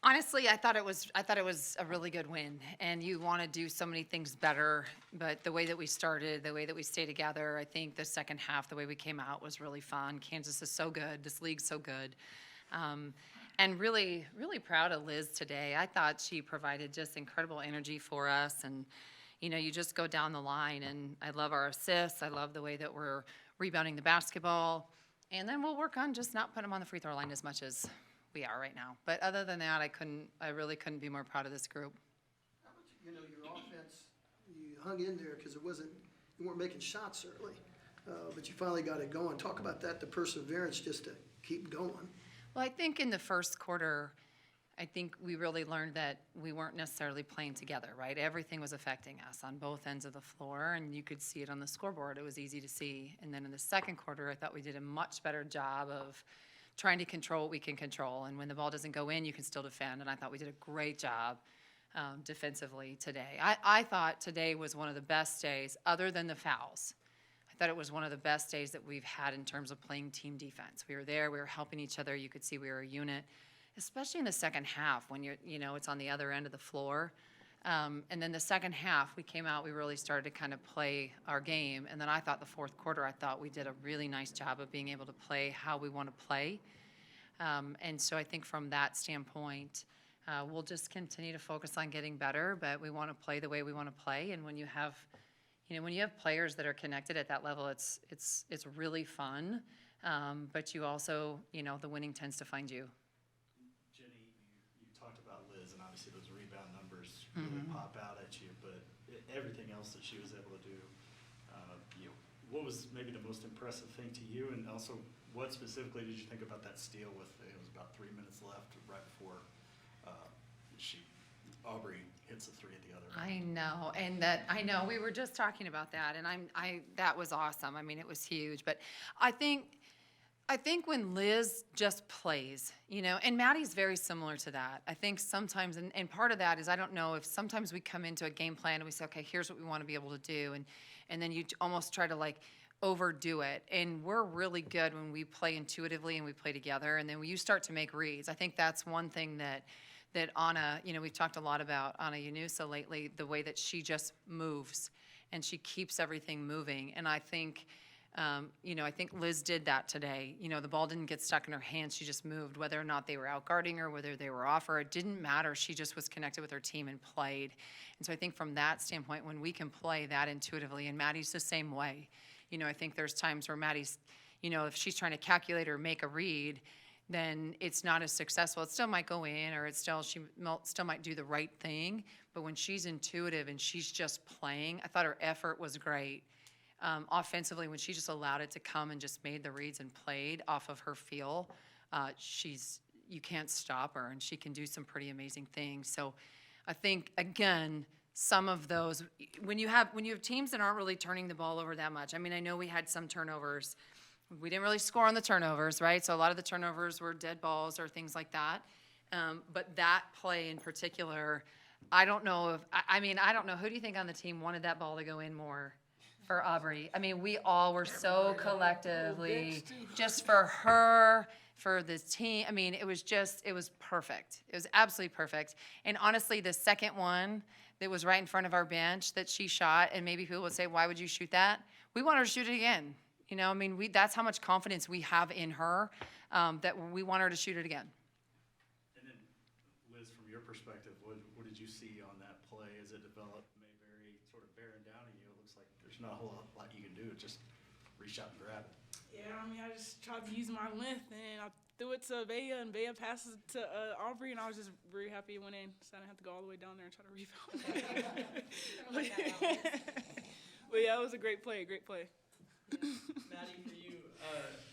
Honestly, I thought it was a really good win, and you want to do so many things better. But the way that we started, the way that we stayed together, I think the second half, the way we came out was really fun. Kansas is so good. This league's so good. Um, and really, really proud of Liz today. I thought she provided just incredible energy for us. And, you just go down the line, and I love our assists. I love the way that we're rebounding the basketball. And then we'll work on just not putting them on the free throw line as much as we are right now. But other than that, I really couldn't be more proud of this group. How about, your offense, you hung in there because you weren't making shots early, but you finally got it going. Talk about that, the perseverance just to keep going. Well, I think in the first quarter, I think we really learned that we weren't necessarily playing together, right? Everything was affecting us on both ends of the floor, and you could see it on the scoreboard. It was easy to see. And then in the second quarter, I thought we did a much better job of trying to control what we can control. And when the ball doesn't go in, you can still defend. And I thought we did a great job defensively today. I thought today was one of the best days, other than the fouls. I thought it was one of the best days that we've had in terms of playing team defense. We were there. We were helping each other. You could see we were a unit, especially in the second half when it's on the other end of the floor. And then the second half, we came out, we really started to kind of play our game. And then I thought the fourth quarter, I thought we did a really nice job of being able to play how we want to play. And so I think from that standpoint, we'll just continue to focus on getting better, but we want to play the way we want to play. And when you have, players that are connected at that level, it's really fun. But you also, the winning tends to find you. Jennie, you talked about Liz, and obviously those rebound numbers really pop out at you, but everything else that she was able to do, what was maybe the most impressive thing to you, and also what specifically did you think about that steal with, it was about 3 minutes left right before Aubrey hits a three at the other end? I know, we were just talking about that, and that was awesome. I mean, it was huge, but I think when Liz just plays, and Maddie's very similar to that. I think sometimes, and part of that is, I don't know if sometimes we come into a game plan and we say, okay, here's what we want to be able to do. And then you almost try to overdo it. And we're really good when we play intuitively and we play together. And then when you start to make reads, I think that's one thing that Anna, we've talked a lot about Anna Yunusa lately, the way that she just moves and she keeps everything moving. And I think, I think Liz did that today. The ball didn't get stuck in her hands. She just moved, whether or not they were out guarding her, whether they were off her. It didn't matter. She just was connected with her team and played. And so I think from that standpoint, when we can play that intuitively, and Maddie's the same way. I think there's times where Maddie's, if she's trying to calculate or make a read, then it's not as successful. It still might go in, or she still might do the right thing. But when she's intuitive and she's just playing, I thought her effort was great. Offensively, when she just allowed it to come and just made the reads and played off of her feel, you can't stop her, and she can do some pretty amazing things. So I think, again, some of those, when you have teams that aren't really turning the ball over that much, I mean, I know we had some turnovers. We didn't really score on the turnovers, right? So a lot of the turnovers were dead balls or things like that. But that play in particular, I don't know. Who do you think on the team wanted that ball to go in more for Aubrey? I mean, we all were so collectively, just for her, for the team. I mean, it was perfect. It was absolutely perfect. And honestly, the second one that was right in front of our bench that she shot, and maybe people would say, why would you shoot that? We want her to shoot it again. That's how much confidence we have in her, that we want her to shoot it again. And then, Liz, from your perspective, what did you see on that play as it developed? Very sort of bearing down on you. It looks like there's not a whole lot you can do. Just reach out and grab it. Yeah, I just tried to use my length, and I threw it to Bea, and Bea passes it to Aubrey, and I was just very happy it went in, so I didn't have to go all the way down there and try to rebound. But yeah, it was a great play. Madi, for you,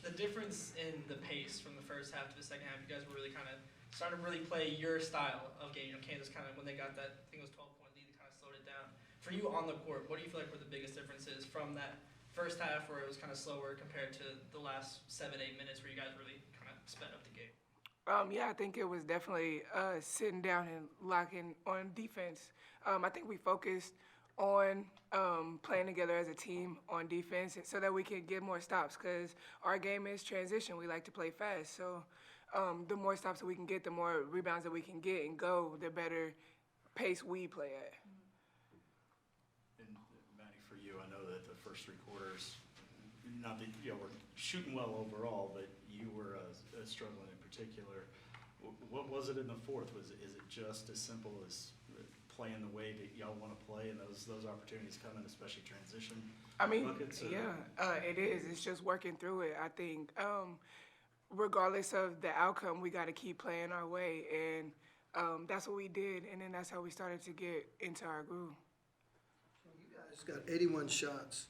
the difference in the pace from the first half to the second half, you guys were really kind of starting to really play your style of game. Kansas kind of, when they got that, I think it was 12-point lead, they kind of slowed it down. For you on the court, what do you feel like were the biggest differences from that first half where it was kind of slower compared to the last 7-8 minutes where you guys really kind of sped up the game? Yeah, I think it was definitely sitting down and locking on defense. I think we focused on playing together as a team on defense so that we can get more stops, because our game is transition. We like to play fast. So the more stops that we can get, the more rebounds that we can get and go, the better pace we play at. And Maddie, for you, I know that the first 3 quarters, not that you were shooting well overall, but you were struggling in particular. What was it in the fourth? Is it just as simple as playing the way that y'all want to play, and those opportunities coming, especially transition I mean, buckets? it is. It's just working through it. I think regardless of the outcome, we got to keep playing our way, and that's what we did, and then that's how we started to get into our groove. You guys got 81 shots,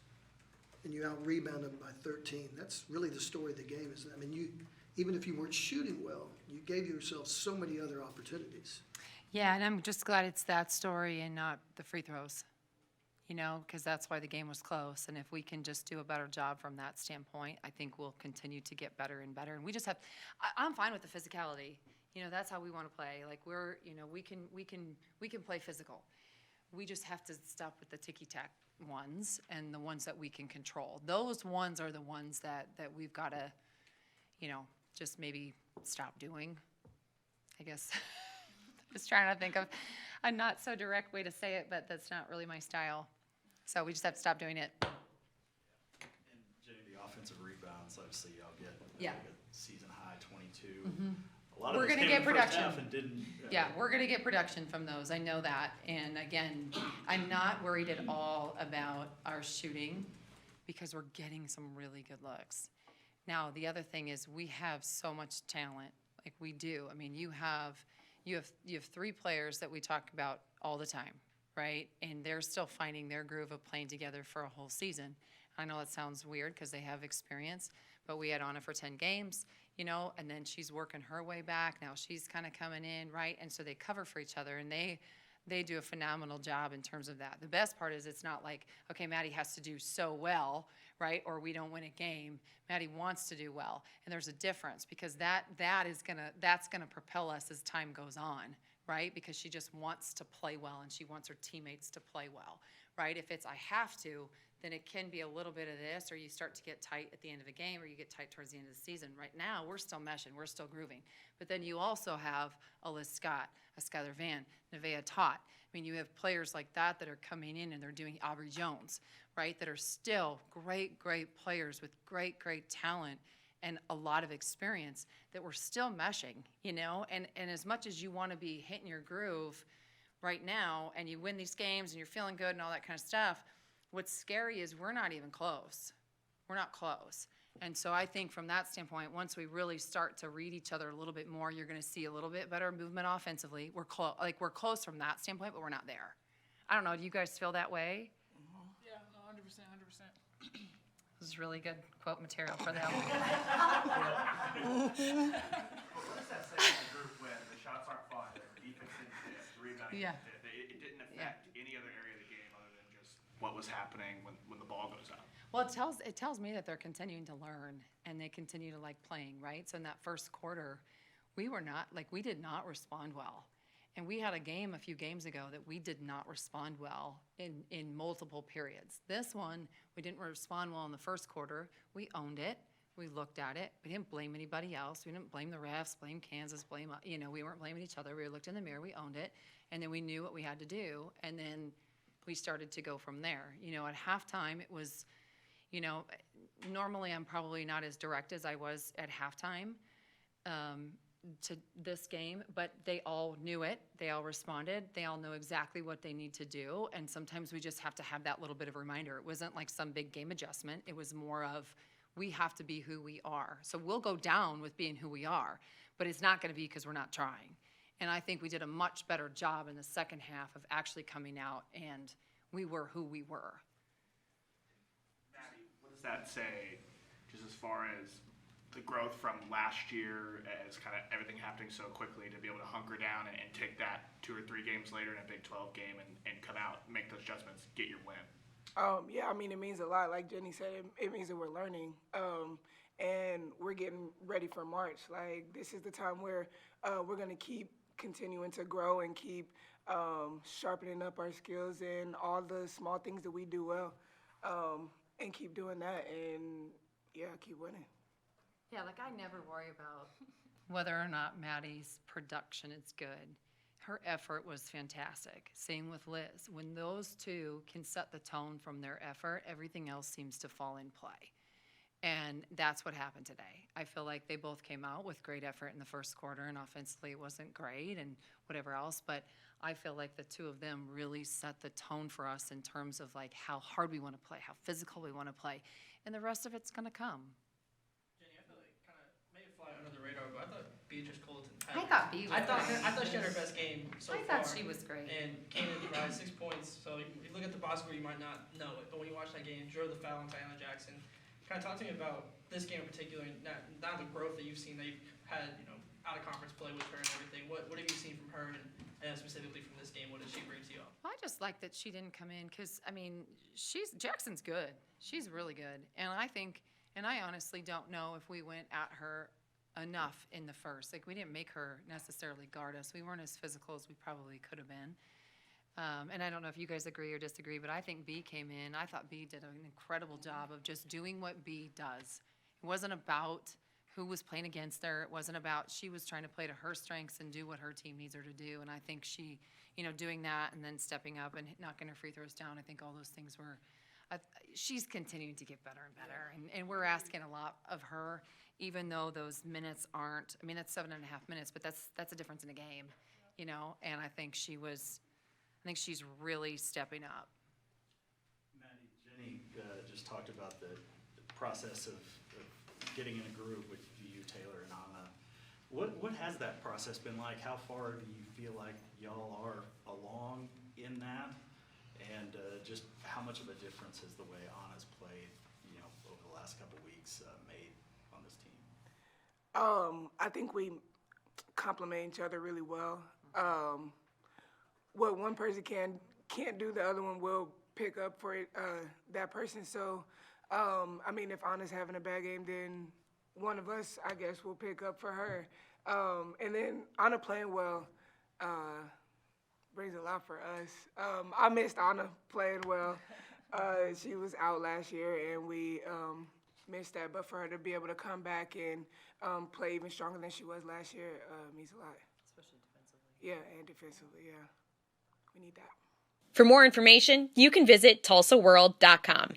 and you out-rebounded them by 13. That's really the story of the game, isn't it? I mean, even if you weren't shooting well, you gave yourself so many other opportunities. Yeah, and I'm just glad it's that story and not the free throws, because that's why the game was close. And if we can just do a better job from that standpoint, I think we'll continue to get better and better. And we just have, I'm fine with the physicality. That's how we want to play. Like we can play physical. We just have to stop with the ticky-tack ones and the ones that we can control. Those ones are the ones that we've got to, just maybe stop doing, I guess. Just trying to think of a not so direct way to say it, but that's not really my style. So we just have to stop doing it. And Jenny, the offensive rebounds, obviously y'all get Yeah. like a season high 22. A lot of We're those gonna came get in the first production. half and didn't. Yeah, we're gonna get production from those, I know that. And again, I'm not worried at all about our shooting because we're getting some really good looks. Now, the other thing is we have so much talent, like we do. I mean, you have 3 players that we talk about all the time, right? And they're still finding their groove of playing together for a whole season. I know that sounds weird because they have experience, but we had Anna for 10 games, and then she's working her way back. Now she's kind of coming in, right? And so they cover for each other, and they do a phenomenal job in terms of that. The best part is it's not like, okay, Maddie has to do so well, right? Or we don't win a game. Maddie wants to do well. And there's a difference because that's gonna propel us as time goes on, right? Because she just wants to play well and she wants her teammates to play well, right? If it's I have to, then it can be a little bit of this, or you start to get tight at the end of a game, or you get tight towards the end of the season. Right now, we're still meshing, we're still grooving. But then you also have a Liz Scott, a Skylar Van, Nevaeh Tot. I mean, you have players like that are coming in and they're doing Aubrey Jones, right? That are still great, great players with great, great talent and a lot of experience that we're still meshing, And as much as you want to be hitting your groove right now and you win these games and you're feeling good and all that kind of stuff, what's scary is we're not even close. We're not close. And so I think from that standpoint, once we really start to read each other a little bit more, you're going to see a little bit better movement offensively. We're close from that standpoint, but we're not there. I don't know. Do you guys feel that way? Yeah, no, 100%. This is really good quote material for them. What does that say in the group when the shots aren't flying, the defense didn't fit, the rebounding Yeah. didn't fit? It didn't affect any other area of the game other than just what was happening when the ball goes out. Well, it tells me that they're continuing to learn and they continue to like playing, right? So in that first quarter, we did not respond well. And we had a game a few games ago that we did not respond well in multiple periods. This one, we didn't respond well in the first quarter. We owned it. We looked at it. We didn't blame anybody else. We didn't blame the refs, blame Kansas, we weren't blaming each other. We looked in the mirror, we owned it, and then we knew what we had to do, and then we started to go from there. At halftime, it was, normally I'm probably not as direct as I was at halftime to this game, but they all knew it. They all responded. They all know exactly what they need to do, and sometimes we just have to have that little bit of reminder. It wasn't like some big game adjustment. It was more of we have to be who we are. So we'll go down with being who we are, but it's not going to be because we're not trying. And I think we did a much better job in the second half of actually coming out, and we were who we were. Maddie, what does that say just as far as the growth from last year as kind of everything happening so quickly to be able to hunker down and take that 2 or 3 games later in a Big 12 game and come out, make those adjustments, get your win? Yeah, I mean, it means a lot. Like Jenny said, it means that we're learning, and we're getting ready for March. Like, this is the time where we're going to keep continuing to grow and keep sharpening up our skills and all the small things that we do well, and keep doing that, and, yeah, keep winning. Yeah, like I never worry about whether or not Maddie's production is good, her effort was fantastic. Same with Liz. When those two can set the tone from their effort, everything else seems to fall in play. And that's what happened today. I feel like they both came out with great effort in the first quarter, and offensively it wasn't great and whatever else, but I feel like the two of them really set the tone for us in terms of like how hard we want to play, how physical we want to play, and the rest of it's going to come. Jenny, I feel like kind of may have fly under the radar, but I thought Beatrice Colton I thought Bea was I thought great. she had her best game so I far. thought she was great. And came in right 6 points. So you look at the box score, you might not know it, but when you watch that game, drove the foul on Diana Jackson. Kind of talk to me about this game in particular, and not the growth that you've seen. That you've had, out of conference play with her and everything. What have you seen from her, and specifically from this game? What did she bring to you all? I just like that she didn't come in because, I mean, Jackson's good. She's really good. And I honestly don't know if we went at her enough in the first. Like, we didn't make her necessarily guard us. We weren't as physical as we probably could have been. And I don't know if you guys agree or disagree, but I think Bea came in. I thought Bea did an incredible job of just doing what Bea does. It wasn't about who was playing against her. It wasn't about, she was trying to play to her strengths and do what her team needs her to do. And I think she, doing that and then stepping up and knocking her free throws down, I think all those things were, she's continuing to get better and better. And we're asking a lot of her, even though those minutes aren't, I mean, that's 7.5 minutes, but that's a difference in a game, and I think she's really stepping up. Maddie, Jenny just talked about the process of getting in a group with you, Taylor, and Anna. What has that process been like? How far do you feel like y'all are along in that? And just how much of a difference has the way Anna's played, over the last couple weeks made on this team? I think we complement each other really well. What one person can't do, the other one will pick up for it, that person. So, I mean, if Anna's having a bad game, then one of us, I guess, will pick up for her. And then Anna playing well brings a lot for us. I missed Anna playing well. She was out last year, and we missed that. But for her to be able to come back and play even stronger than she was last year means a lot. Especially defensively. Yeah, and defensively, yeah. We need that. For more information, you can visit TulsaWorld.com.